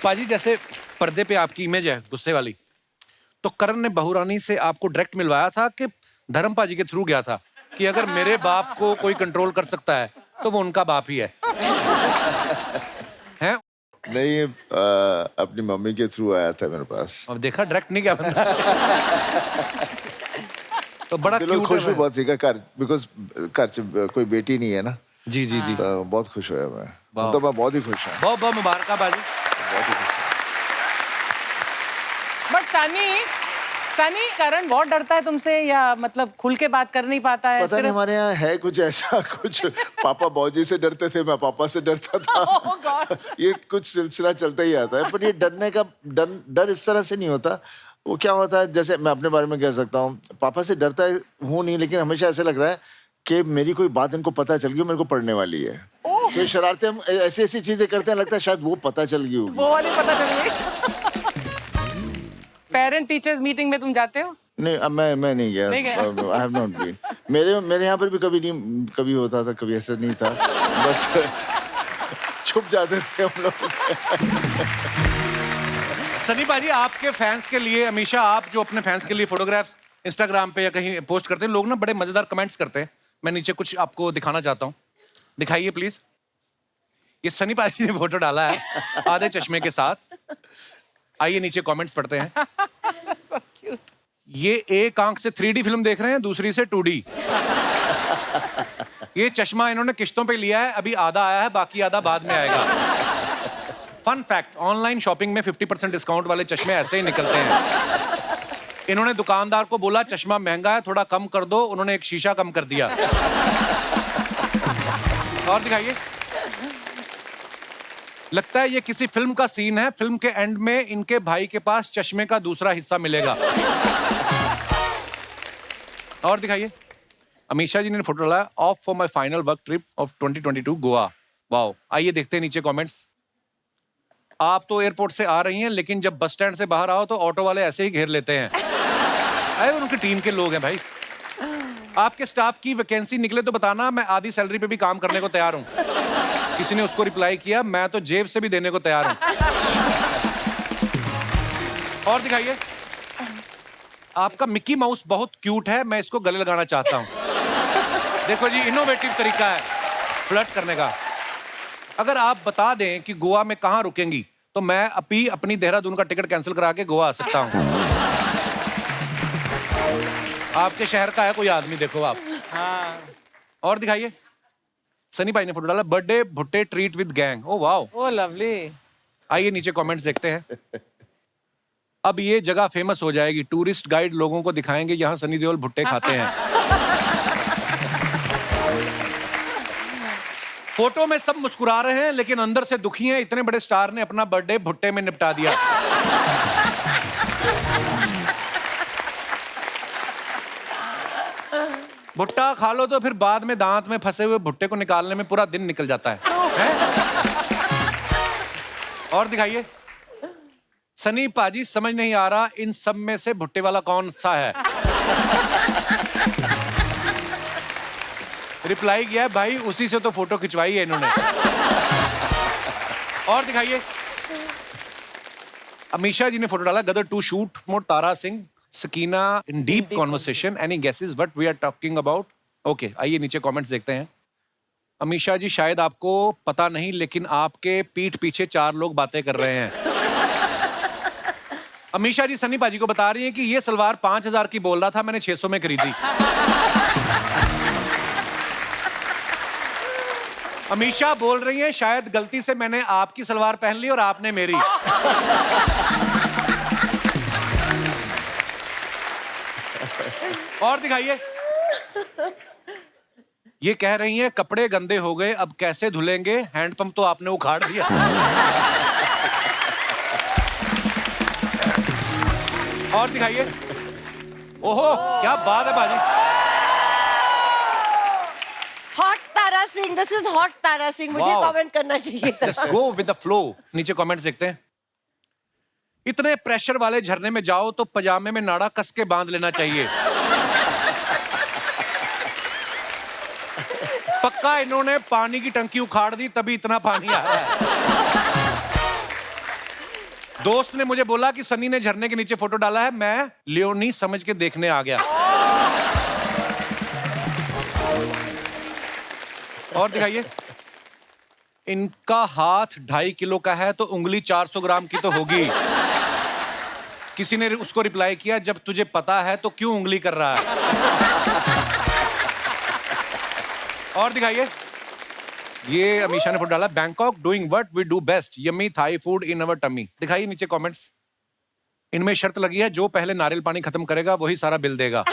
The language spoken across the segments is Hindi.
पाजी जैसे पर्दे पे आपकी इमेज है गुस्से वाली, तो करण ने बहुरानी से आपको डायरेक्ट मिलवाया था कि धर्म पाजी के थ्रू गया था कि अगर मेरे बाप को कोई कंट्रोल कर सकता है तो वो उनका बाप ही है? हैं? नहीं, अपनी मम्मी के थ्रू आया था मेरे पास। अब देखा डायरेक्ट नहीं गया बंदा। तो बड़ा क्यूट खुश भी है। बहुत सीखा घर, बिकॉज घर से कोई बेटी नहीं है ना। जी जी जी। तो बहुत खुश हुआ मैं, तो मैं बहुत ही खुश हूँ। बहुत बहुत मुबारक बाजी। बहुत ही खुश हूँ। बट सनी करण बहुत डरता है तुमसे, या मतलब खुल के बात कर नहीं पाता है? पता नहीं, हमारे यहाँ है कुछ ऐसा, कुछ पापा बॉजी से डरते थे, मैं पापा से डरता था। Oh God. ये कुछ सिलसिला चलता ही आता है। पर ये डरने का डर इस तरह से नहीं होता। वो क्या होता है, जैसे मैं अपने बारे में कह सकता हूँ, पापा से डरता हूँ नहीं, लेकिन हमेशा ऐसे लग रहा है कि मेरी कोई बात इनको पता चल गई, मेरे को पढ़ने वाली है। तो शरारतें हम ऐसी ऐसी चीजें करते हैं, लगता है शायद वो पता चल गई होगी। वो वाली पता चल गई। पेरेंट टीचर्स मीटिंग में तुम जाते हो? नहीं, अब मैं नहीं गया। I have not been. मेरे यहाँ पर भी कभी होता था, कभी ऐसा नहीं था, बट छुप जाते थे हम लोग। सनी पाजी, आपके फैंस के लिए हमेशा आप जो अपने फैंस के लिए फोटोग्राफ्स इंस्टाग्राम पे या कहीं पोस्ट करते हैं, लोग ना बड़े मजेदार कमेंट्स करते हैं। मैं नीचे कुछ आपको दिखाना चाहता हूँ, दिखाइए प्लीज। ये सनी पाजी ने फोटो डाला है आधे चश्मे के साथ। आइए नीचे कमेंट्स पढ़ते हैं। So cute. ये एक आंख से 3D फिल्म देख रहे हैं, दूसरी से 2D। ये चश्मा इन्होंने किश्तों पे लिया है, अभी आधा आया है, बाकी आधा बाद में आएगा। फन फैक्ट, ऑनलाइन शॉपिंग में 50% डिस्काउंट वाले चश्मे ऐसे ही निकलते हैं। इन्होंने दुकानदार को बोला चश्मा महंगा है, थोड़ा कम कर दो, उन्होंने एक शीशा कम कर दिया। और दिखाइए। लगता है ये किसी फिल्म का सीन है, फिल्म के एंड में इनके भाई के पास चश्मे का दूसरा हिस्सा मिलेगा। और दिखाइए। अमीशा जी ने फोटो डाला, of for my final work trip of 2022 Goa. Wow. आइए देखते हैं नीचे कमेंट्स। आप तो एयरपोर्ट से आ रही हैं, लेकिन जब बस स्टैंड से बाहर आओ तो ऑटो वाले ऐसे ही घेर लेते हैं। अरे उनकी टीम के लोग हैं भाई। आपके स्टाफ की वैकेंसी निकले तो बताना, मैं आधी सैलरी पे भी काम करने को तैयार हूं। किसी ने उसको रिप्लाई किया, मैं तो जेब से भी देने को तैयार हूं। और दिखाइए। आपका मिक्की माउस बहुत क्यूट है, मैं इसको गले लगाना चाहता हूं। देखो जी, इनोवेटिव तरीका है फ्लर्ट करने का। अगर आप बता दें कि गोवा में कहां रुकेंगी, तो मैं अभी अपनी देहरादून का टिकट कैंसिल करा के गोवा आ सकता हूं। आपके शहर का है कोई आदमी, देखो आप। हाँ। और दिखाइए। सनी भाई ने फोटो डाला, बर्थडे भुट्टे treat with gang. Oh wow. Oh lovely. आइए नीचे कमेंट्स देखते हैं। अब ये जगह फेमस हो जाएगी, टूरिस्ट गाइड लोगों को दिखाएंगे यहाँ सनी देओल भुट्टे खाते हैं। फोटो में सब मुस्कुरा रहे हैं, लेकिन अंदर से दुखी हैं। इतने बड़े स्टार ने अपना बर्थडे भुट्टे में निपटा दिया। भुट्टा खा लो तो फिर बाद में दांत में फंसे हुए भुट्टे को निकालने में पूरा दिन निकल जाता है? और दिखाइए। सनी पाजी, समझ नहीं आ रहा इन सब में से भुट्टे वाला कौन सा है। रिप्लाई किया है, भाई उसी से तो फोटो खिंचवाई है इन्होंने। और दिखाइए। अमीशा जी ने फोटो डाला, Gadar two shoot more Tara Singh Sakina in deep conversation, any guesses what we are talking about? Okay, आइए नीचे कमेंट्स देखते हैं। अमीशा जी, शायद आपको पता नहीं, लेकिन आपके पीठ पीछे 4 लोग बातें कर रहे हैं। अमीशा जी सनी पाजी को बता रही हैं कि ये सलवार 5000 की बोल रहा था, मैंने 600 में खरीदी। अमीशा बोल रही हैं, शायद गलती से मैंने आपकी सलवार पहन ली और आपने मेरी। और दिखाइए। ये कह रही हैं, कपड़े गंदे हो गए, अब कैसे धुलेंगे, हैंडपंप तो आपने उखाड़ दिया। और दिखाइए। ओहो, क्या बात है बाजी। Hot Tara Singh, this is hot Tara Singh, मुझे Wow. कमेंट करना चाहिए था। Just go with the flow. नीचे कमेंट्स देखते हैं। इतने प्रेशर वाले झरने में जाओ तो पजामे में नाड़ा कस के बांध लेना चाहिए। पक्का इन्होंने पानी की टंकी उखाड़ दी, तभी इतना पानी आ रहा है। दोस्त ने मुझे बोला कि सनी ने झरने के नीचे फोटो डाला है, मैं लियोनी समझ के देखने आ गया। और दिखाइए। इनका हाथ 2.5 किलो का है तो उंगली 400 ग्राम की तो होगी। किसी ने उसको रिप्लाई किया, जब तुझे पता है तो क्यों उंगली कर रहा है। और दिखाइए। ये अमीशा ने फोटो डाला, Bangkok doing what we do best, yummy Thai food in our tummy. दिखाइए नीचे कमेंट्स। इनमें शर्त लगी है, जो पहले नारियल पानी खत्म करेगा वही सारा बिल देगा।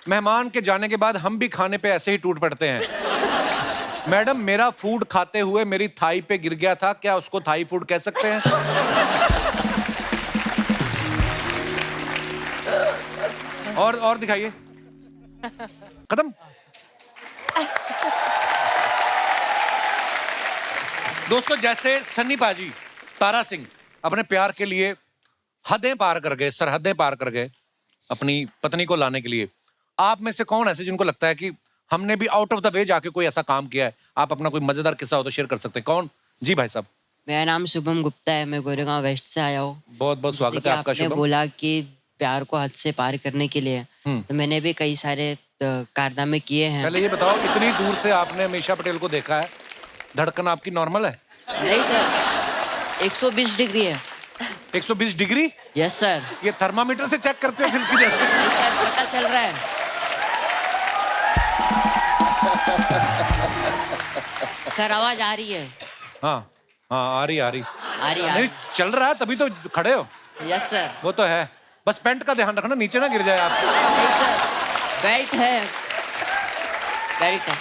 मेहमान के जाने के बाद हम भी खाने पे ऐसे ही टूट पड़ते हैं। मैडम, मेरा फूड खाते हुए मेरी थाई पे गिर गया था, क्या उसको थाई फूड कह सकते हैं? और दिखाइए। खत्म। दोस्तों, जैसे सन्नी पाजी, तारा सिंह अपने प्यार के लिए हदें पार कर गए, सरहदें पार कर गए अपनी पत्नी को लाने के लिए, आप में से कौन ऐसे जिनको लगता है कि हमने भी आउट ऑफ द वे जाके कोई ऐसा काम किया है? आप अपना कोई मजेदार किस्सा हो तो शेयर कर सकते हैं। कौन? जी भाई साहब। मेरा नाम शुभम गुप्ता है, मैं गोरेगांव वेस्ट से आया हूँ। बहुत बहुत स्वागत है आपका आपने शुभम। बोला कि प्यार को हद से पार करने के लिए, तो मैंने भी कई सारे कारनामे किए हैं। पहले ये बताओ, इतनी दूर से आपने अमीशा पटेल को देखा है, धड़कन आपकी नॉर्मल है? नहीं सर, 120 डिग्री है। 120 डिग्री? Yes sir. ये थर्मामीटर से चेक करते हो दिल की धड़कन? नहीं सर, पता चल रहा है। सर आवाज आ रही है? हाँ हाँ, आ रही आ रही नहीं, चल रहा है तभी तो खड़े हो। Yes sir. वो तो है, बस पेंट का ध्यान रखना, नीचे ना गिर जाए आप। नहीं सर, बेल्ट है, बेल्ट है।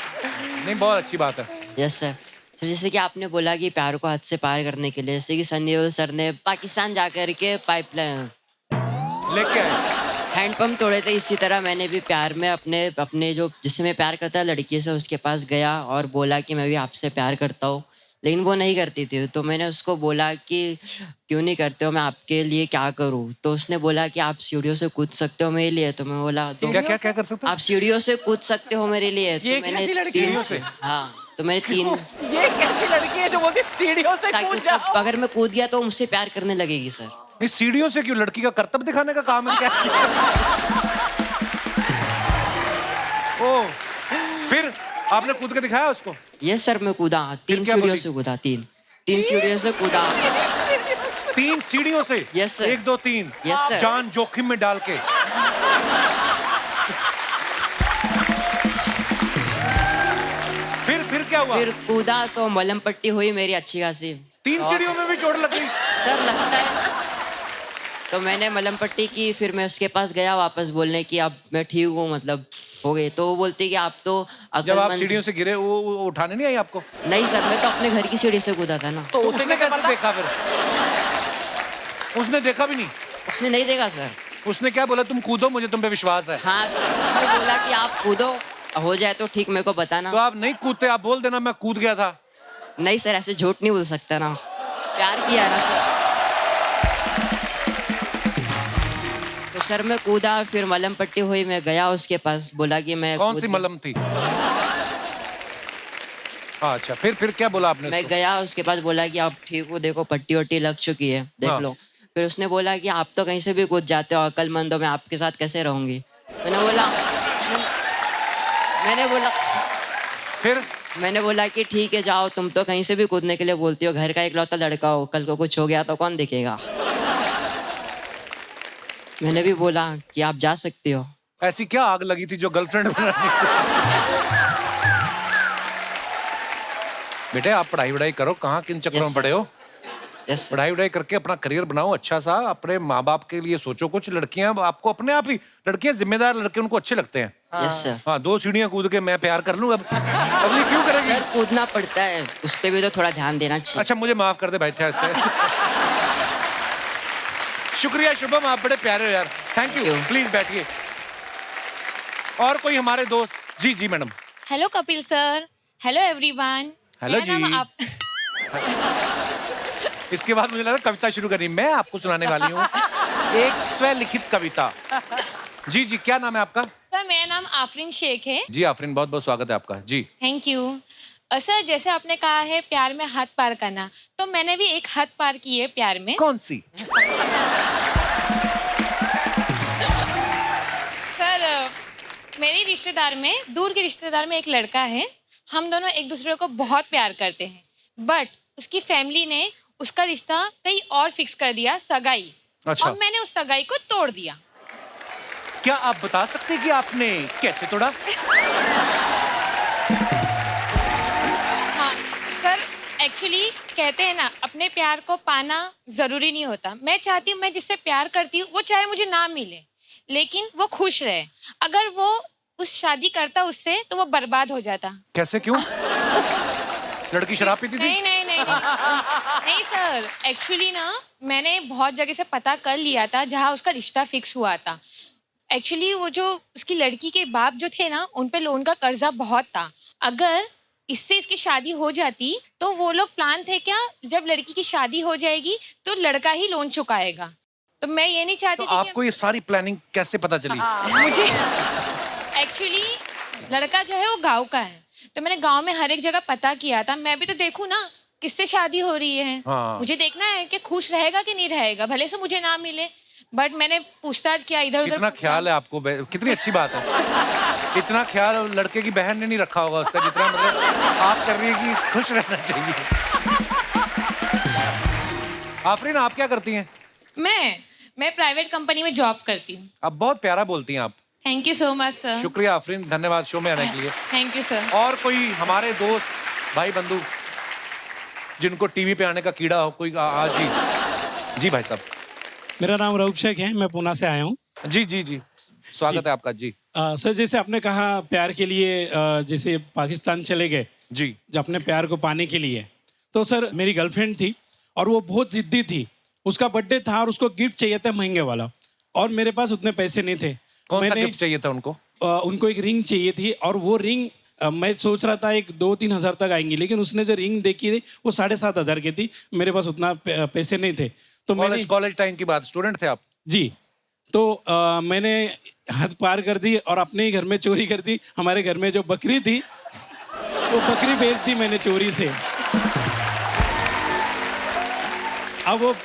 नहीं, बहुत अच्छी बात है। Yes sir. तो जैसे कि आपने बोला कि प्यार को हद से पार करने के लिए, जैसे कि सनी देओल सर ने पाकिस्तान जाकर के पाइपलाइन लेके आए। हैंडपंप तोड़े थे, इसी तरह मैंने भी प्यार में अपने जो जिससे मैं प्यार करता लड़की से, उसके पास गया और बोला कि मैं भी आपसे प्यार करता हूँ, लेकिन वो नहीं करती थी। तो मैंने उसको बोला कि क्यों नहीं करते हो, मैं आपके लिए क्या करूँ? तो उसने बोला कि आप सीढ़ियों से कूद सकते हो मेरे लिए। तो मैं बोला तो क्या क्या क्या कर सकते हो? आप सीढ़ियों से कूद सकते हो मेरे लिए। ये तो मैंने कैसी लड़की है? 3 से, हाँ, तो मैंने 3, ये कैसी लड़की है जो बोलती सीढ़ियों से ताकि कूद उसका जाओ? अगर मैं कूद गया तो मुझसे प्यार करने लगेगी सर। नहीं, सीढ़ियों से क्यों? लड़की का कर्तव्य दिखाने का काम है क्या? ओ, फिर आपने कूद के दिखाया उसको? यस सर, मैं कूदा, 3 क्या सीढ़ियों बोली? से कूदा, 3 सीढ़ियों से कूदा। 3 सीढ़ियों से? Yes, sir. 1 2 3। Yes, sir. जान जोखिम में डाल के। फिर क्या हुआ? फिर कूदा तो मलहम पट्टी हुई मेरी अच्छी खासी। 3 सीढ़ियों में भी चोट लग गई? सर लगता है। तो मैंने मलहम पट्टी की, फिर मैं उसके पास गया वापस बोलने की अब मैं ठीक हूँ, मतलब हो गई। तो वो बोलती कि आप तो जब आप अक्लमंद। सीढ़ियों से गिरे, वो उठाने नहीं आई आपको? नहीं सर, मैं तो अपने घर की सीढ़ी से कूदा था ना। तो तो उसे उसने क्या कैसे पता? देखा फिर? उसने देखा भी नहीं? उसने नहीं देखा सर। उसने क्या बोला, तुम कूदो, मुझे तुम पे विश्वास है? हाँ सर, उसने बोला कि आप कूदो, हो जाए तो ठीक, मेरे को बताना। तो आप नहीं कूदते, आप बोल देना मैं कूद गया था। नहीं सर, ऐसे झूठ नहीं बोल सकता ना, प्यार किया ना सर। तो सर मैं कूदा, फिर मलहम पट्टी हुई, मैं गया उसके पास, बोला कि मैं कौन कूद सी गया। मलहम थी? हाँ, अच्छा, फिर क्या बोला आपने मैं उसको? गया उसके पास, बोला कि आप ठीक हो, देखो पट्टी वट्टी लग चुकी है, देख हाँ। लो। फिर उसने बोला कि आप तो कहीं से भी कूद जाते हो, अक्लमंद हो, मैं आपके साथ कैसे रहूंगी? मैंने बोला कि ठीक है जाओ, तुम तो कहीं से भी कूदने के लिए बोलती हो, घर का इकलौता लड़का हो, कल को कुछ हो गया तो कौन देखेगा? मैंने भी बोला कि आप जा सकती हो। ऐसी क्या आग लगी थी जो गर्लफ्रेंड बनाने की? बेटे, आप पढ़ाई वढ़ाई करो, कहाँ किन चक्करों में Yes, sir. पड़े हो? Yes sir. पढ़ाई वढ़ाई करके अपना करियर बनाओ अच्छा सा, अपने माँ बाप के लिए सोचो कुछ। लड़कियां आपको अपने आप ही, लड़कियां जिम्मेदार लड़के उनको अच्छे लगते हैं। Yes sir. हाँ, 2 सीढ़ियां कूद के मैं प्यार कर लूं, अब अगली क्यों करेगी? सर कूदना पड़ता है, उस पे भी तो थोड़ा ध्यान देना चाहिए। अच्छा, मुझे माफ कर दे, बैठे शुक्रिया शुभम, आप बड़े प्यारे हो यार, thank you. Thank you. Please बैठिए। और कोई हमारे दोस्त? जी जी madam. Hello Kapil sir, hello everyone. हेलो मेरा नाम जी। इसके बाद मुझे लगा कविता शुरू करनी, मैं आपको सुनाने वाली हूँ एक स्वलिखित कविता। जी जी, क्या नाम है आपका? सर मेरा नाम आफरीन शेख है। जी आफरीन, बहुत बहुत स्वागत है आपका। जी थैंक यू। सर जैसे आपने कहा है प्यार में हद पार करना, तो मैंने भी एक हद पार की है प्यार में। कौन सी? सर मेरी रिश्तेदार में, दूर के रिश्तेदार में एक लड़का है। हम दोनों एक दूसरे को बहुत प्यार करते हैं, बट उसकी फैमिली ने उसका रिश्ता कहीं और फिक्स कर दिया, सगाई। अच्छा। और मैंने उस सगाई को तोड़ दिया। क्या आप बता सकते हैं कि आपने कैसे तोड़ा? हाँ सर, एक्चुअली कहते हैं ना, अपने प्यार को पाना जरूरी नहीं होता। मैं चाहती हूँ मैं जिससे प्यार करती हूँ वो चाहे मुझे ना मिले, लेकिन वो खुश रहे। अगर वो उस शादी करता उससे तो वो बर्बाद हो जाता। कैसे, क्यों? लड़की शराब पीती थी? नहीं नहीं सर, एक्चुअली ना मैंने बहुत जगह से पता कर लिया था जहाँ उसका रिश्ता फिक्स हुआ था। एक्चुअली वो जो उसकी लड़की के बाप जो थे ना, उन पे लोन का कर्जा बहुत था। अगर इससे इसकी शादी हो जाती तो वो लोग प्लान थे क्या, जब लड़की की शादी हो जाएगी तो लड़का ही लोन चुकाएगा। तो मैं ये नहीं चाहती तो थी आपको ये सारी प्लानिंग कैसे पता चली? मुझे एक्चुअली लड़का जो है वो गांव का है, तो मैंने गांव में हर एक जगह पता किया था। मैं भी तो देखूं ना किससे शादी हो रही है। हाँ। मुझे देखना है कि खुश रहेगा कि नहीं रहेगा, भले से मुझे ना मिले। बट मैंने पूछताछ किया इधर उधर। कितना ख्याल है आपको, कितनी अच्छी बात है। इतना ख्याल लड़के की बहन ने नहीं रखा होगा उसका, जितना मतलब आप कर रही है कि खुश रहना चाहिए। आफरीन, आप क्या करती हैं? मैं प्राइवेट कंपनी में जॉब करती हूँ। आप बहुत प्यारा बोलती हैं आप। Thank you so much sir. शुक्रिया आफरीन, धन्यवाद शो में आने के लिए। Thank you sir. और कोई हमारे दोस्त भाई बंधु जिनको टीवी पे आने का कीड़ा हो, कोई आज ही? जी भाई साहब। मेरा नाम रऊफ शेख है, मैं पूना से आया हूँ। जी जी जी, स्वागत है आपका जी। सर, जैसे आपने कहा प्यार के लिए जैसे पाकिस्तान चले गए जी जो अपने प्यार को पाने के लिए, तो सर मेरी गर्लफ्रेंड थी और वो बहुत जिद्दी थी। उसका बर्थडे था और उसको गिफ्ट चाहिए था महंगे वाला, और मेरे पास उतने पैसे नहीं थे। कौन सा गिफ्ट चाहिए था उनको? उनको एक रिंग चाहिए थी, और वो रिंग मैं सोच रहा था 1-2-3 हज़ार तक आएंगी, लेकिन उसने जो रिंग देखी थी वो 7,500 की थी। मेरे पास उतना पैसे नहीं थे, तो मैंने कॉलेज टाइम की बात, स्टूडेंट थे आप? जी, तो मैंने हद पार कर दी और अपने ही घर में चोरी कर दी। हमारे घर में जो बकरी थी वो बकरी बेच दी मैंने चोरी से। अब वो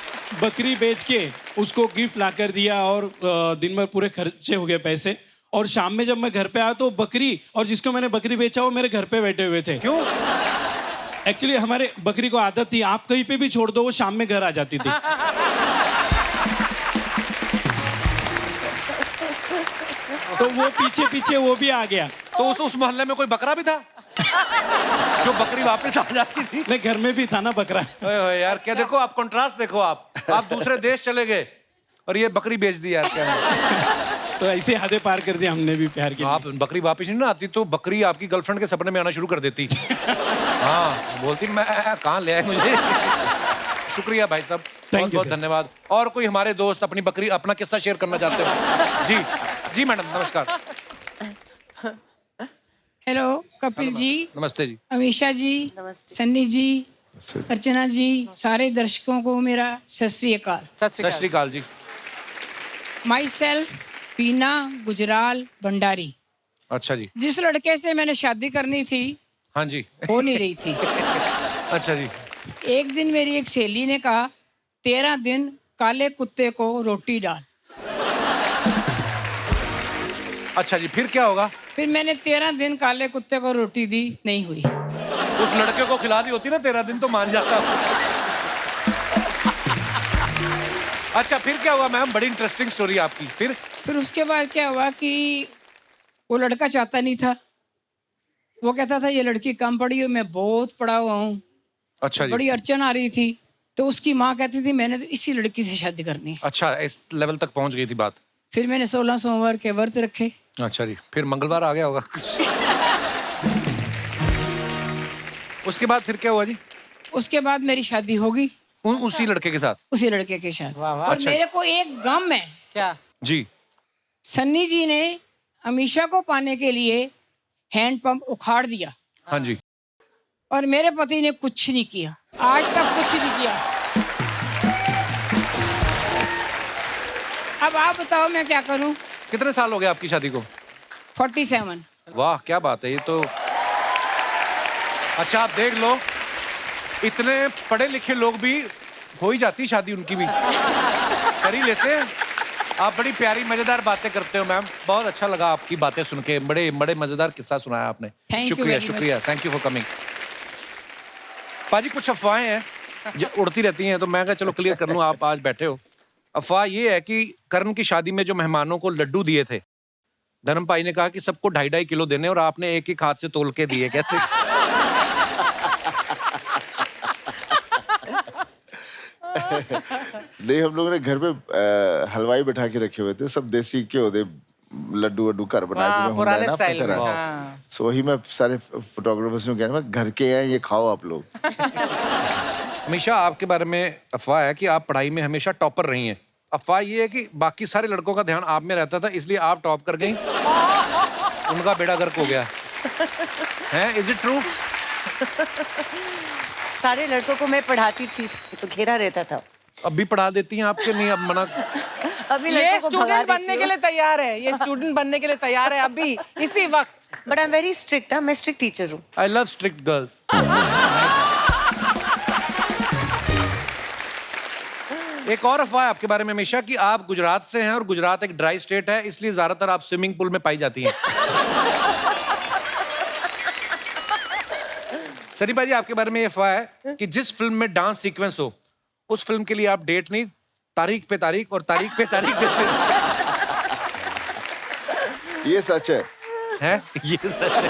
बकरी बेच के उसको गिफ्ट ला कर दिया, और दिन भर पूरे खर्चे हो गए पैसे। और शाम में जब मैं घर पे आया तो बकरी और जिसको मैंने बकरी बेचा वो मेरे घर पे बैठे हुए थे। क्यों? एक्चुअली हमारे बकरी को आदत थी, आप कहीं पे भी छोड़ दो वो शाम में घर आ जाती थी। तो वो पीछे पीछे वो भी आ गया। तो उस मोहल्ले में कोई बकरा भी था जो बकरी वापस आ जाती थी? मैं घर में भी था ना बकरा। ओए ओए यार, क्या देखो आप कंट्रास्ट देखो। आप दूसरे देश चले गए और ये बकरी बेच दी यार, क्या है? तो ऐसे हदें पार कर दिया हमने भी प्यार के लिए। आप बकरी वापस नहीं ना आती तो बकरी आपकी गर्लफ्रेंड के सपने में आना शुरू कर देती। हाँ, बोलती मैं कहाँ ले आए मुझे। शुक्रिया भाई साहब, बहुत बहुत धन्यवाद। और कोई हमारे दोस्त अपनी बकरी अपना किस्सा शेयर करना चाहते हो? जी जी मैडम, नमस्कार। हेलो कपिल जी, नमस्ते जी। अमीषा जी, सन्नी जी, अर्चना जी, सारे दर्शकों को मेरा सत श्री अकाल। सत श्री अकाल जी। माई सेल्फ पीना गुजराल भंडारी। अच्छा जी। जिस लड़के से मैंने शादी करनी थी हाँ जी। हो नहीं रही थी। अच्छा जी। एक दिन मेरी एक सहेली ने कहा 13 दिन काले कुत्ते को रोटी डाल। अच्छा जी, फिर क्या होगा? फिर मैंने 13 दिन काले कुत्ते को रोटी दी, नहीं हुई। उस लड़के को खिला दी होती ना 13 दिन तो मान जाता। अच्छा, फिर क्या हुआ मैम? बड़ी इंटरेस्टिंग स्टोरी आपकी। फिर उसके बाद क्या हुआ कि वो लड़का चाहता नहीं था। वो कहता था ये लड़की कम पढ़ी हो, मैं बहुत पढ़ा हुआ हूँ। अच्छा जी। बड़ी अड़चन आ रही थी, तो उसकी माँ कहती थी मैंने तो इसी लड़की से शादी करनी है। अच्छा, इस लेवल तक पहुंच गई थी बात। फिर मैंने 16 सोमवार के व्रत रखे। अच्छा जी, फिर मंगलवार आ गया होगा। उसके बाद फिर क्या हुआ जी? उसके बाद मेरी शादी होगी उसी लड़के के साथ? उसी लड़के के साथ। और अच्छा। मेरे को एक गम है। क्या? जी। सन्नी जी ने अमीषा को पाने के लिए हैंडपंप उखाड़ दिया। हाँ जी। और मेरे पति ने कुछ नहीं किया, आज तक कुछ नहीं किया। अब आप बताओ मैं क्या करूं? कितने साल हो गए आपकी शादी को? 47। वाह, क्या बात है। ये तो अच्छा आप देख लो, इतने पढ़े लिखे लोग भी हो ही जाती शादी उनकी भी, कर ही लेते हैं। आप बड़ी प्यारी मजेदार बातें करते हो मैम, बहुत अच्छा लगा आपकी बातें सुन के, बड़े बड़े मजेदार किस्सा सुनाया आपने। Thank you शुक्रिया very शुक्रिया, थैंक यू फॉर कमिंग। पाजी कुछ अफवाहें हैं जो उड़ती रहती हैं, तो मैं कहा चलो क्लियर कर लूं, आप आज बैठे हो। अफवाह ये है कि करण की शादी में जो मेहमानों को लड्डू दिए थे, धर्म भाई ने कहा कि सबको 2.5 किलो देने और आपने एक एक हाथ से तोल के दिए, कहते नहीं, हम लोगों ने घर में हलवाई बैठा के रखे हुए थे, सब देसी घ्यो दे लड्डू वड्डू घर बनाए हाँ, जिवें हुंदा है पुराने ना अपने स्टाइल में, घरां च। हाँ। सो वही मैं सारे फोटोग्राफर्स को कहना, मैं घर के हैं, ये खाओ आप लोग। हमेशा आपके बारे में अफवाह है कि आप पढ़ाई में हमेशा टॉपर रही हैं। अफवाह ये है कि बाकी सारे लड़कों का ध्यान आप में रहता था, इसलिए आप टॉप कर गई, उनका बेड़ा गर्क हो गया है। Is it true? सारे लड़कों को मैं पढ़ाती थी तो घेरा रहता था। अब भी पढ़ा देती हैं आपके? नहीं अब मना। अभी ये लड़कों को भगा स्टूडेंट देती बनने के हूँ। लिए तैयार है, ये स्टूडेंट बनने के लिए तैयार है अभी इसी वक्त। But I am very strict, मैं स्ट्रिक्ट टीचर हूँ। I love strict girls. एक और अफवाह है आपके बारे में हमेशा कि आप गुजरात से हैं और गुजरात एक ड्राई स्टेट है, इसलिए ज्यादातर आप स्विमिंग पूल में पाई जाती हैं। सनी भाई आपके बारे में ये अफवाह है कि जिस फिल्म में डांस सीक्वेंस हो, उस फिल्म के लिए आप डेट नहीं, तारीख पे तारीख और तारीख पे तारीख देते हैं। ये सच है। हैं? ये सच है।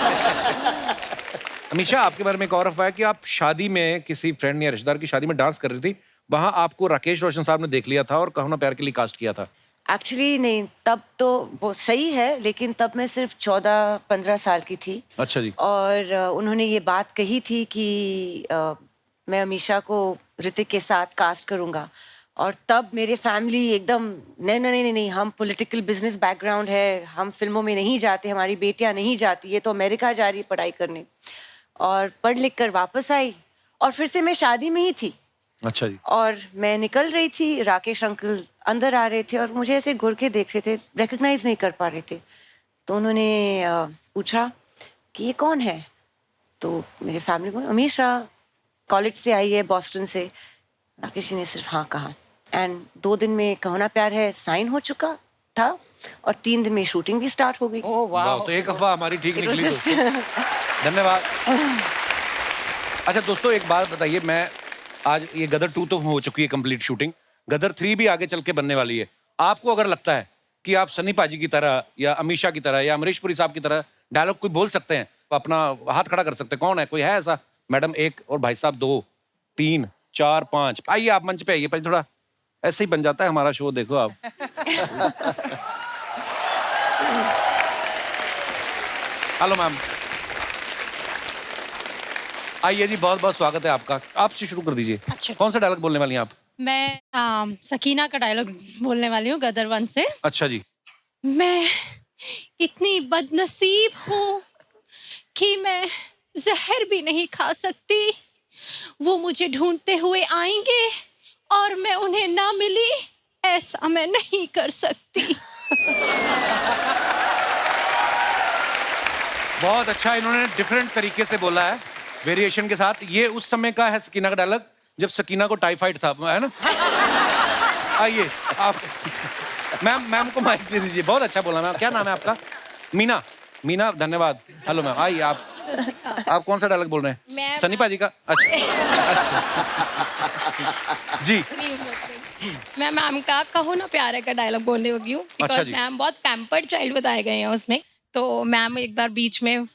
हमेशा आपके बारे में एक और अफवाह है कि आप शादी में किसी फ्रेंड या रिश्तेदार की शादी में डांस कर रही थी, वहां आपको राकेश रोशन साहब ने देख लिया था और कहो ना प्यार के लिए कास्ट किया था। एक्चुअली नहीं, तब तो वो सही है, लेकिन तब मैं सिर्फ 14-15 साल की थी। अच्छा जी। और उन्होंने ये बात कही थी कि मैं अमीषा को ऋतिक के साथ कास्ट करूँगा। और तब मेरे फैमिली एकदम नहीं नहीं नहीं नहीं, हम पॉलिटिकल बिजनेस बैकग्राउंड है, हम फिल्मों में नहीं जाते, हमारी बेटियां नहीं जाती, ये तो अमेरिका जा रही है पढ़ाई करने। और पढ़ लिख कर वापस आई और फिर से मैं शादी में ही थी। अच्छा जी। और मैं निकल रही थी, राकेश अंकल अंदर आ रहे थे और मुझे ऐसे घुर के देख रहे थे, रिकग्नाइज नहीं कर पा रहे थे। तो उन्होंने पूछा कि ये कौन है? तो मेरे फैमिली को, अमीषा कॉलेज से आई है बॉस्टन से। राकेश जी ने सिर्फ हाँ कहा एंड 2 दिन में कहो ना प्यार है साइन हो चुका था और 3 दिन में शूटिंग भी स्टार्ट हो गई। ओह वाह। तो एक अफवाह हमारी ठीक It was निकली just- दोस्तों। धन्यवाद। अच्छा दोस्तों एक बात बताइए, मैं आज ये गदर 2 तो हो चुकी है कंप्लीट शूटिंग, गदर 3 भी आगे चल के बनने वाली है। आपको अगर लगता है कि आप सनी पाजी की तरह या अमीषा की तरह या अमरीश पुरी साहब की तरह डायलॉग कोई बोल सकते हैं, तो अपना हाथ खड़ा कर सकते हैं। कौन है? कोई है ऐसा? मैडम 1 और भाई साहब 2, 3, 4, 5। आइए आप मंच पे आइए, पाजी थोड़ा ऐसे ही बन जाता है हमारा शो, देखो आप। हेलो मैम, आइए जी, बहुत बहुत स्वागत है आपका। आपसे शुरू कर दीजिए। अच्छा। कौन सा डायलॉग बोलने वाली हैं आप? मैं सकीना का डायलॉग बोलने वाली हूँ गदर 1 से। अच्छा जी। मैं इतनी बदनसीब हूँ कि मैं जहर भी नहीं खा सकती। वो मुझे ढूंढते हुए आएंगे और मैं उन्हें ना मिली, ऐसा मैं नहीं कर सकती। बहुत अच्छा, इन्होंने डिफरेंट तरीके से बोला है, वेरिएशन के साथ। ये उस समय का है सकीना का डायलॉग जब सकीना को टाइफाइड था, है ना? आइए आप मैम को माइक दे दीजिए। बहुत अच्छा बोला मैम। क्या नाम है आपका? मीना। मीना, धन्यवाद। हेलो मैम, आइए आप कौन सा डायलॉग बोल रहे हैं? मैं- सनी पाजी का? अच्छा जी। मैं मैम का कहो ना प्यार है का डायलॉग बोलने लगी हूँ, अच्छा बिकॉज जी। मैम बहुत पैम्पर्ड चाइल्ड बताए गए हैं उसमें। तो मैम एक बार बीच में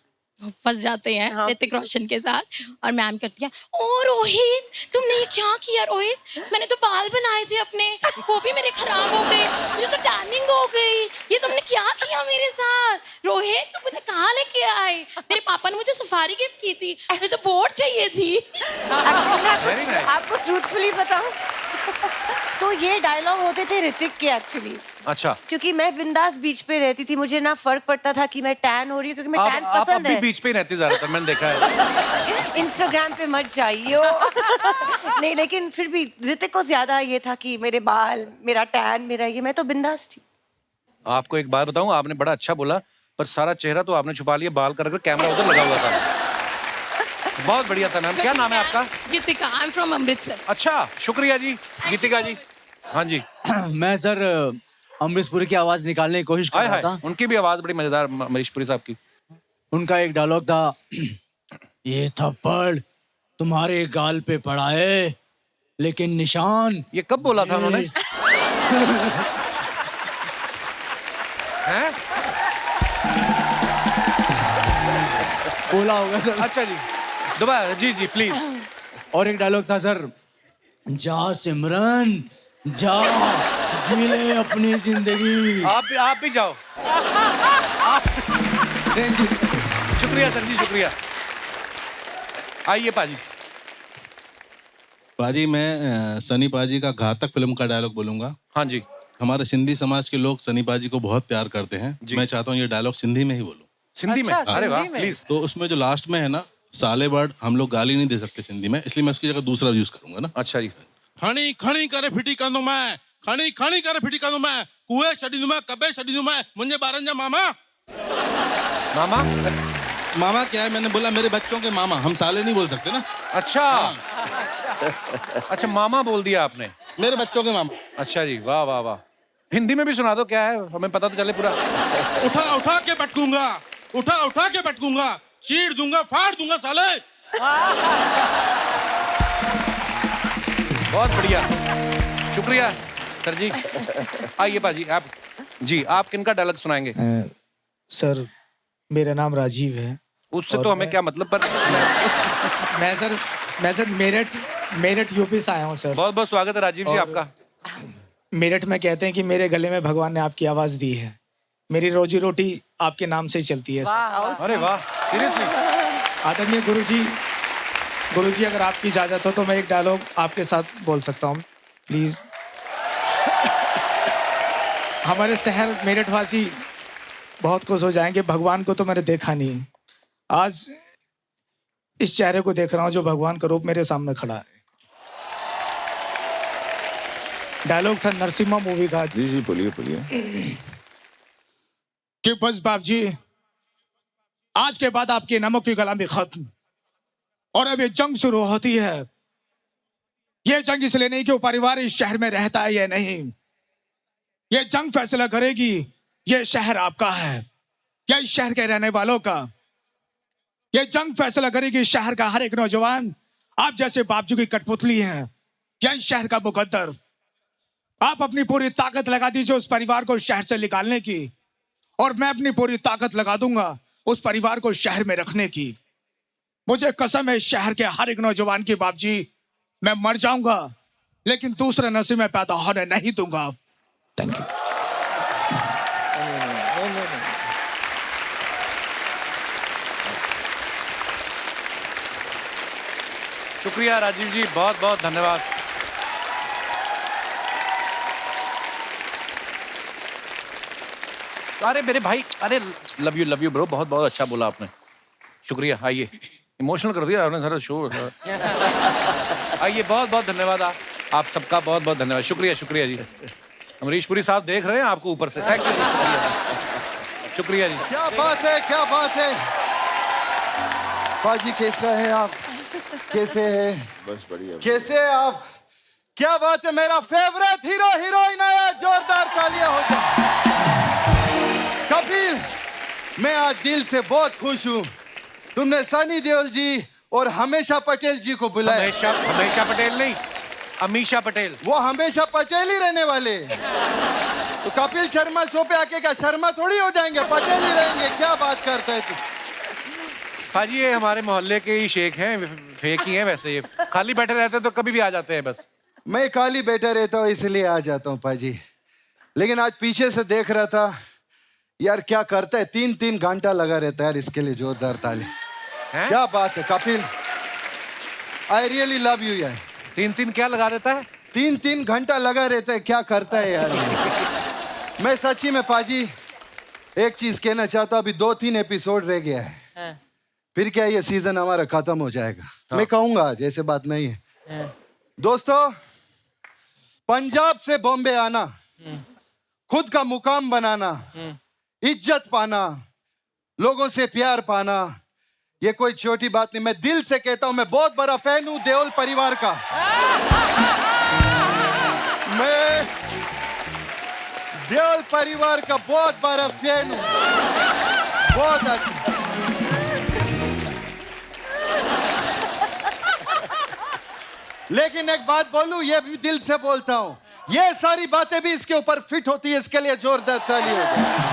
फंस जाते हैं ऋतिक रोशन के साथ और मैम कहती है, ओ रोहित तुमने ये क्या किया रोहित? मैंने तो बाल बनाए थे अपने, वो भी मेरे खराब हो गए, मुझे तो टैनिंग हो गई, ये तुमने क्या किया मेरे साथ? रोहित तुम मुझे कहाँ लेके आए? मेरे पापा ने मुझे सफारी गिफ्ट की थी, मुझे तो बोट चाहिए थी। Very nice. आपको ट्रूथफुली बताऊं तो ये डायलॉग होते थे ऋतिक के एक्चुअली, अच्छा, क्योंकि मैं बिंदास बीच पे रहती थी, मुझे ना फर्क पड़ता था कि मैं टैन हो रही हूँ, क्योंकि मैं टैन आप पसंद भी है। बीच पे ही रहती ज्यादातर, मैंने देखा है। इंस्टाग्राम पे मत जाइयो। नहीं, लेकिन फिर भी ऋतिक को ज्यादा ये था कि मेरे बाल, मेरा टैन, मेरा ये, मैं तो बिंदास थी। आपको एक बात बताऊं, आपने बड़ा अच्छा बोला, पर सारा चेहरा तो आपने छुपा लिया, बाल कर कैमरा उधर लगा हुआ था। बहुत बढ़िया था मैम। क्या नाम है आपका? गीतिका, आई एम फ्रॉम अमृतसर। अच्छा, शुक्रिया जी। गीतिका जी। हाँ जी। मैं सर अमरीशपुरी की आवाज निकालने की कोशिश कर हाय रहा हाय, था। उनकी भी आवाज बड़ी मजेदार, अमरीशपुरी साहब की। उनका एक डायलॉग था, ये थप्पड़ तुम्हारे गाल पे पड़ा है, लेकिन निशान ये कब बोला था उन्होंने? हैं? बोला होगा सर। अच्छा जी, दोबारा जी जी प्लीज। और एक डायलॉग था सर, जा सिमरन जा, जी ले अपनी जिंदगी। आप भी जाओ। शुक्रिया सर जी, शुक्रिया। आइए पाजी। पाजी, मैं सनी पाजी का घातक फिल्म का डायलॉग बोलूंगा। हाँ जी। हमारे सिंधी समाज के लोग सनी पाजी को बहुत प्यार करते हैं। मैं चाहता हूँ ये डायलॉग सिंधी में ही बोलूं। सिंधी में? अच्छा, अरे वाह, सिंधी में। प्लीज। तो उसमें जो लास्ट में है ना, साले बर्ड, हम लोग गाली नहीं दे सकते सिंधी में, इसलिए मैं उसकी जगह दूसरा यूज करूंगा ना। अच्छा जी। खणी खणी करे फिटी कंदो मैं, खणी खणी करे फिटी कंदो मैं, कुए छड़ी दूं मैं, कबे छड़ी दूं मैं, मुझे बारन जा मामा। मामा? मामा क्या है, मैंने बोला मेरे बच्चों के मामा, हम साले नहीं बोल सकते ना। अच्छा। अच्छा, मामा बोल दिया आपने। मेरे बच्चों के मामा। अच्छा जी, वाह वाह वाह। हिंदी में भी सुना दो, क्या है, हमें पता तो चले पूरा। उठा उठा के पटकूंगा, उठा उठा के पटकूंगा, चीर दूंगा, फाड़ दूंगा साले। बहुत बढ़िया, शुक्रिया सर जी। आइए पाजी, आप जी, आप किनका डायलॉग सुनाएंगे? सर मेरा नाम राजीव है। उससे और तो हमें क्या मतलब, पर मैं सर मेरठ यूपी से आया हूँ सर। बहुत बहुत स्वागत है राजीव जी और- आपका। मेरठ में कहते हैं कि मेरे गले में भगवान ने आपकी आवाज दी है। मेरी रोजी रोटी आपके नाम से ही चलती है सर। अरे वाह, सीरियसली? आदरणीय गुरुजी अगर आपकी इजाजत हो तो मैं एक डायलॉग आपके साथ बोल सकता हूँ प्लीज। हमारे शहर मेरठ वासी बहुत खुश हो जाएंगे। भगवान को तो मैंने देखा नहीं, आज इस चेहरे को देख रहा हूँ जो भगवान का रूप मेरे सामने खड़ा है। डायलॉग था नरसिम्हा मूवी का। जी जी, बोलिए बोलिए। कि बस बाप जी, आज के बाद आपकी नमक की गुलामी खत्म, और अब ये जंग शुरू होती है। ये जंग इसलिए नहीं कि वो परिवार इस शहर में रहता है या नहीं, ये जंग फैसला करेगी ये शहर आपका है या इस शहर के रहने वालों का। ये जंग फैसला करेगी इस शहर का हर एक नौजवान आप जैसे बापजू की कठपुतली हैं या इस शहर का मुकद्दर। आप अपनी पूरी ताकत लगा दीजिए उस परिवार को शहर से निकालने की, और मैं अपनी पूरी ताकत लगा दूंगा उस परिवार को शहर में रखने की। मुझे कसम है इस शहर के हर एक नौजवान की बाप जी, मैं मर जाऊंगा लेकिन दूसरे नसीब में पैदा होने नहीं दूंगा। Thank you. शुक्रिया राजीव जी, बहुत बहुत धन्यवाद। अरे मेरे भाई, अरे लव यू ब्रो, बहुत बहुत अच्छा बोला आपने, शुक्रिया। आइए, इमोशनल कर दिया आपने सारा शो। आइए, बहुत बहुत धन्यवाद आप सबका, बहुत बहुत धन्यवाद, शुक्रिया शुक्रिया जी। अमरीशपुरी साहब देख रहे हैं आपको ऊपर से, थैंक यू, शुक्रिया जी। क्या बात है, क्या बात है। पाजी कैसा है आप, कैसे है? बस बढ़िया। कैसे है आप? क्या बात है, मेरा फेवरेट हीरो हीरोइन आया, जोरदार तालियां हो जाए। कपिल, मैं आज दिल से बहुत खुश हूँ, तुमने सनी देओल जी और हमेशा पटेल जी को बुलाया। हमेशा पटेल नहीं, अमीषा पटेल। वो हमेशा पटेल ही रहने वाले। तो कपिल शर्मा शो पे आके क्या शर्मा थोड़ी हो जाएंगे, पटेल ही रहेंगे। क्या बात करता है तू? पाजी ये हमारे मोहल्ले के ही शेख हैं, फेक ही हैं वैसे, ये खाली बैठे रहते तो कभी भी आ जाते हैं बस। मैं खाली बैठा रहता हूँ इसलिए आ जाता हूँ पाजी, लेकिन आज पीछे से देख रहा था यार, क्या करता है, 3-3 घंटा लगा रहता है यार, इसके लिए जोरदार ताली। क्या बात है Kapil, I really love you यार। 3-3 क्या लगा देता है? 3-3 घंटा लगा रहता है, क्या करता है यार। मैं सच्ची में पाजी एक चीज कहना चाहता हूँ, अभी 2-3 एपिसोड रह गया है, फिर क्या ये सीजन हमारा खत्म हो जाएगा। मैं कहूंगा आज, ऐसे बात नहीं है। दोस्तों, पंजाब से बॉम्बे आना, खुद का मुकाम बनाना, इज्जत पाना, लोगों से प्यार पाना, ये कोई छोटी बात नहीं, मैं दिल से कहता हूं, मैं बहुत बड़ा फैन हूं देओल परिवार का। मैं देओल परिवार का बहुत बड़ा फैन हूं, बहुत अच्छा। लेकिन एक बात बोलूं, ये भी दिल से बोलता हूं, ये सारी बातें भी इसके ऊपर फिट होती है, इसके लिए जोरदार ताली हो जाए।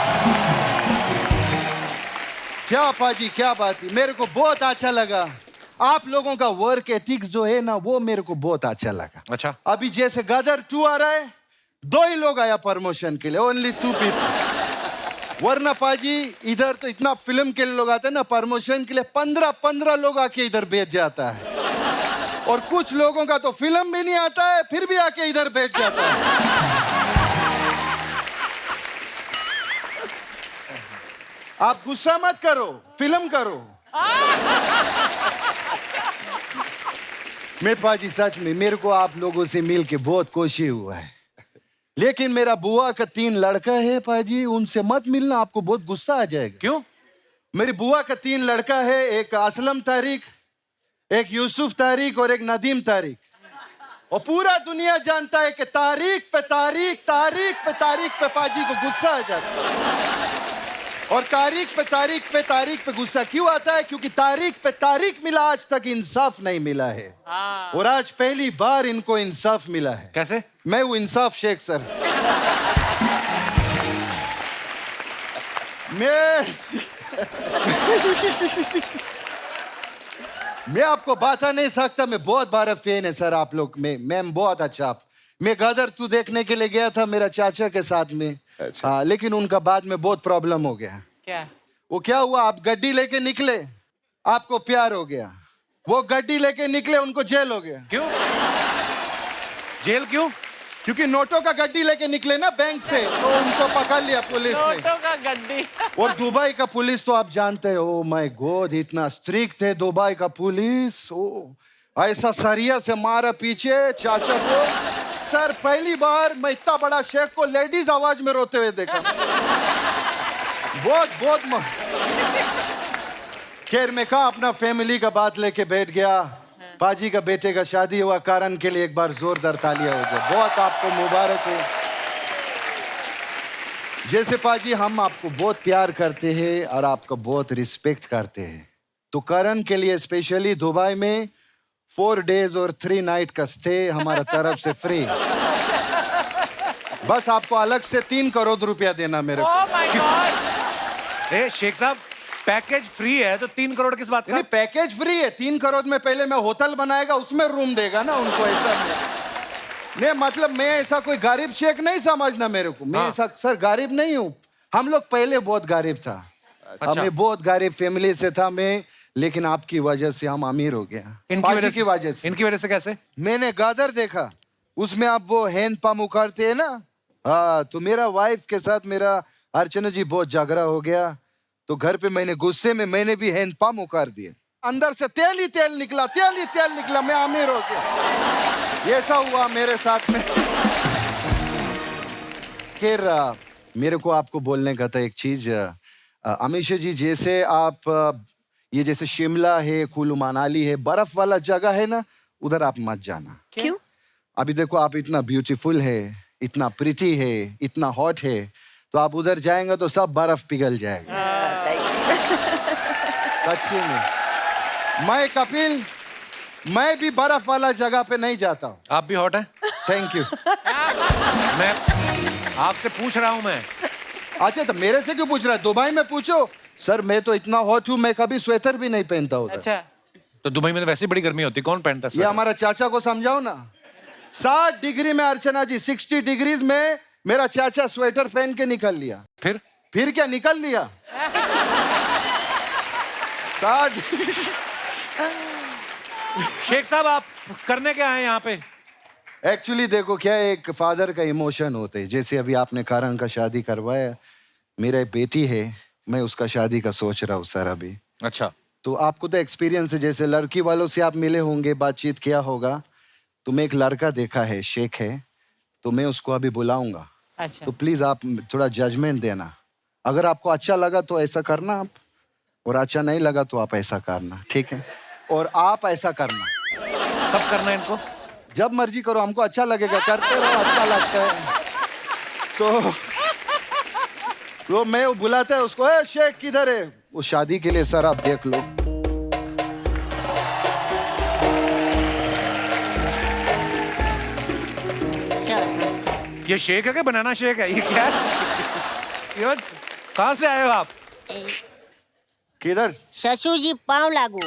क्या पाजी, क्या बात है, मेरे को बहुत अच्छा लगा। आप लोगों का वर्क एथिक्स जो है ना, वो मेरे को बहुत अच्छा लगा। अच्छा, अभी जैसे गदर 2 आ रहा है, 2 ही लोग आया प्रमोशन के लिए, ओनली 2 पीपल। वरना पाजी इधर तो इतना फिल्म के लिए लोग आते हैं ना, प्रमोशन के लिए 15 लोग आके इधर बैठ जाता है। और कुछ लोगों का तो फिल्म भी नहीं आता है, फिर भी आके इधर बैठ जाता है। आप गुस्सा मत करो, फिल्म करो। मैं पाजी सच में, मेरे को आप लोगों से मिल के बहुत खुशी हुआ है। लेकिन मेरा बुआ का 3 लड़का है पाजी, उनसे मत मिलना, आपको बहुत गुस्सा आ जाएगा। क्यों? मेरी बुआ का 3 लड़का है, एक असलम तारिक, एक यूसुफ तारिक और एक नदीम तारिक। और पूरा दुनिया जानता है कि तारिक पे पाजी को गुस्सा आ जाता है। और तारिक पे गुस्सा क्यों आता है? क्योंकि तारिक मिला, आज तक इंसाफ नहीं मिला है। और आज पहली बार इनको इंसाफ मिला है। कैसे? मैं हूं इंसाफ शेख सर। मैं आपको बता नहीं सकता, मैं बहुत बड़ा फैन है सर आप लोग। मैं बहुत अच्छा। मैं गदर 2 देखने के लिए गया था मेरा चाचा के साथ में। अच्छा। हाँ, लेकिन उनका बाद में बहुत प्रॉब्लम हो गया। क्या? वो क्या हुआ, आप गड्डी लेके निकले, आपको प्यार हो गया। वो गड्डी लेके निकले, उनको जेल हो गया। क्यों? जेल क्यों? क्योंकि नोटों का गड्डी लेके निकले ना बैंक से, तो उनको पकड़ लिया पुलिस ने। नोटों का गड्डी। और दुबई का पुलिस तो आप जानते हो, ओ माय गॉड, इतना स्ट्रिक्ट थे दुबई का पुलिस। ओ ऐसा सरिया से मारा पीछे चाचा को। सर पहली बार मैं इतना बड़ा शेख को लेडीज आवाज में रोते हुए देखा। बहुत खैर मैं कहा अपना फैमिली का बात लेके बैठ गया। पाजी का बेटे का शादी हुआ, कारण के लिए एक बार जोरदार तालियां हो जाए। बहुत आपको मुबारक हो। जैसे पाजी हम आपको बहुत प्यार करते हैं और आपका बहुत रिस्पेक्ट करते हैं, तो करण के लिए स्पेशली दुबई में 4 डेज और 3 नाइट का स्टे हमारा तरफ से फ्री। बस आपको अलग से 3 करोड़ रुपया देना मेरे को। Oh my God! ए शेख साहब, पैकेज फ्री है तो 3 करोड़ किस बात का? नहीं, पैकेज फ्री है। 3 करोड़ में पहले मैं होटल बनाएगा, उसमें रूम देगा ना उनको। ऐसा नहीं, मतलब मैं ऐसा कोई गरीब शेख नहीं समझना मेरे को। मैं ऐसा सर गरीब नहीं हूँ। हम लोग पहले बहुत गरीब था। अच्छा। हमें बहुत गरीब फैमिली से था मैं, लेकिन आपकी वजह से हम अमीर हो गया। इनकी वजह से। इनकी वजह से कैसे? मैंने गदर देखा, उसमें आप वो हैंड पंप उखाड़ते हैं ना। हाँ, तो मेरा वाइफ के साथ मेरा अर्चना जी बहुत झगड़ा हो गया, तो घर पे मैंने गुस्से में मैंने भी हैंड पंप उखाड़ दिए। अंदर से तेल ही तेल निकला, मैं अमीर हो गया। ऐसा हुआ मेरे साथ में। खैर मेरे को आपको बोलने का था एक चीज। अमीशा जी, जैसे आप ये जैसे शिमला है, कुल्लू मनाली है, बर्फ वाला जगह है ना, उधर आप मत जाना। क्यों? अभी देखो आप इतना ब्यूटीफुल है, इतना प्रिटी है, इतना हॉट है, तो आप उधर जाएंगे तो सब बर्फ पिघल जाएगा। सच्ची में मैं कपिल, मैं भी बर्फ वाला जगह पे नहीं जाता हूँ। आप भी हॉट हैं? Thank you. मैं आपसे पूछ रहा हूं मैं। अच्छा, तो मेरे से क्यों पूछ रहा है? दुबई में पूछो। सर मैं तो इतना हॉट हूँ, मैं कभी स्वेटर भी नहीं पहनता उधर। अच्छा, तो दुबई में तो वैसे ही बड़ी गर्मी होती, कौन पहनता है ये स्वेटर? हमारा चाचा को समझाओ ना। 60 डिग्री में अर्चना जी, 60 डिग्रीज में मेरा चाचा स्वेटर पहन के निकल लिया। फिर क्या निकल लिया? 60। शेख साहब, आप करने क्या हैं यहाँ पे? एक्चुअली देखो क्या है, एक फादर का इमोशन होते हैं। जैसे अभी आपने कारण का शादी करवाया, मेरा एक बेटी है, मैं उसका शादी का सोच रहा हूँ सर अभी। अच्छा, तो आपको तो एक्सपीरियंस है, जैसे लड़की वालों से आप मिले होंगे, बातचीत किया होगा, तो मैं एक लड़का देखा है, शेख है, तो मैं उसको अभी बुलाऊंगा। अच्छा। तो प्लीज आप थोड़ा जजमेंट देना। अगर आपको अच्छा लगा तो ऐसा करना आप। और अच्छा नहीं लगा तो आप ऐसा करना, ठीक है? और आप ऐसा करना। कब करना है इनको? जब मर्जी करो, हमको अच्छा लगेगा, करते रहो, अच्छा लगता है तो मैं वो बुलाता है उसको, ए शेख किधर है? वो शादी के लिए सर आप देख लो। ये शेक है क्या? बनाना शेक है ये? क्या है? ये कहाँ से आए हो आप? किधर? ससुर जी पाँव लागू।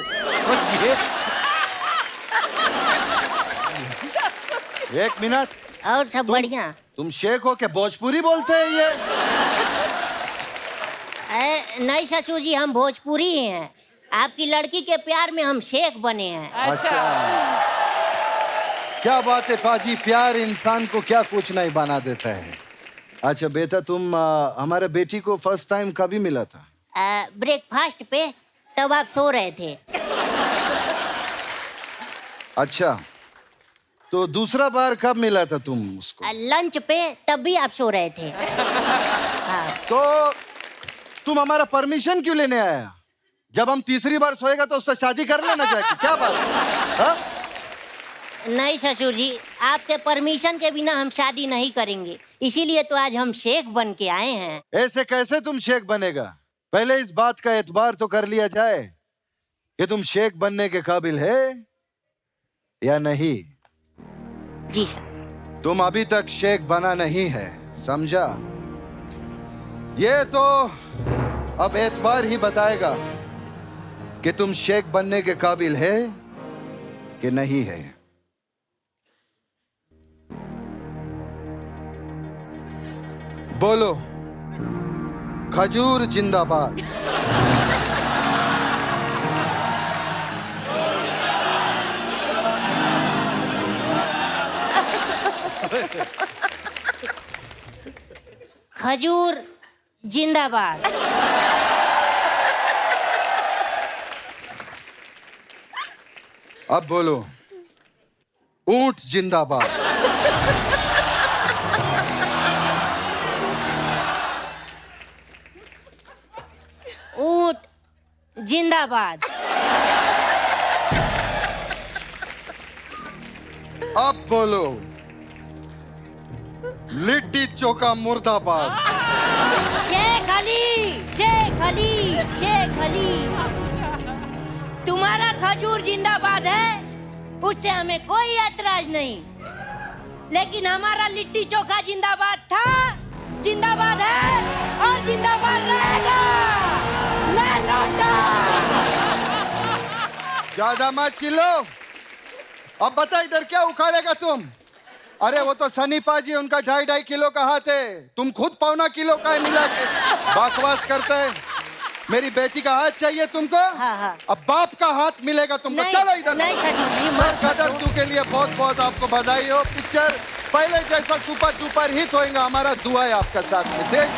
ये एक मिनट। और सब बढ़िया। तुम शेख हो क्या? भोजपुरी बोलते हैं ये? नहीं ससुर जी, हम भोजपुरी ही हैं। आपकी लड़की के प्यार में हम शेख बने हैं। अच्छा, क्या बात है पाजी, प्यार इंसान को क्या कुछ नहीं बना देता है। अच्छा बेटा, तुम हमारे बेटी को फर्स्ट टाइम कभी मिला था? ब्रेकफास्ट पे, तब आप सो रहे थे। अच्छा, तो दूसरा बार कब मिला था तुम उसको? लंच पे, तब भी आप सो रहे थे। हाँ। तो तुम हमारा परमिशन क्यों लेने आया? जब हम तीसरी बार सोएगा तो उससे शादी कर लेना जाके, क्या बात है? हाँ? नहीं ससुर जी, आपके परमिशन के बिना हम शादी नहीं करेंगे, इसीलिए तो आज हम शेख बन के आए हैं। ऐसे कैसे तुम शेख बनेगा? पहले इस बात का एतबार तो कर लिया जाए कि तुम शेख बनने के काबिल है या नहीं। जी सर। तुम अभी तक शेख बना नहीं है, समझा? ये तो अब एतबार ही बताएगा कि तुम शेख बनने के काबिल है कि नहीं है। बोलो, खजूर जिंदाबाद। खजूर जिंदाबाद। अब बोलो, ऊंट जिंदाबाद। ऊंट जिंदाबाद। अब बोलो, लिट्टी चोखा मुर्दाबाद। शेख अली, शेख अली, शेख अली। तुम्हारा खजूर जिंदाबाद है, उससे हमें कोई ऐतराज नहीं, लेकिन हमारा लिट्टी चोखा जिंदाबाद था, जिंदाबाद है और जिंदाबाद रहेगा। ले लौटा। ज्यादा मत चिल्लो। अब बता, इधर क्या उखाड़ेगा तुम? अरे वो तो सनी पाजी, उनका 2.5 किलो का हाथ है, तुम खुद 1.25 किलो का मिला के बकवास करते है। मेरी बेटी का हाथ चाहिए तुमको? हाँ हाँ। अब बाप का हाथ मिलेगा तुमको। चलो इधर। नहीं सर कदर तू के लिए बहुत बहुत आपको बधाई हो। पिक्चर पहले जैसा सुपर डुपर हिट होएगा, हमारा दुआ है आपका साथ में। देख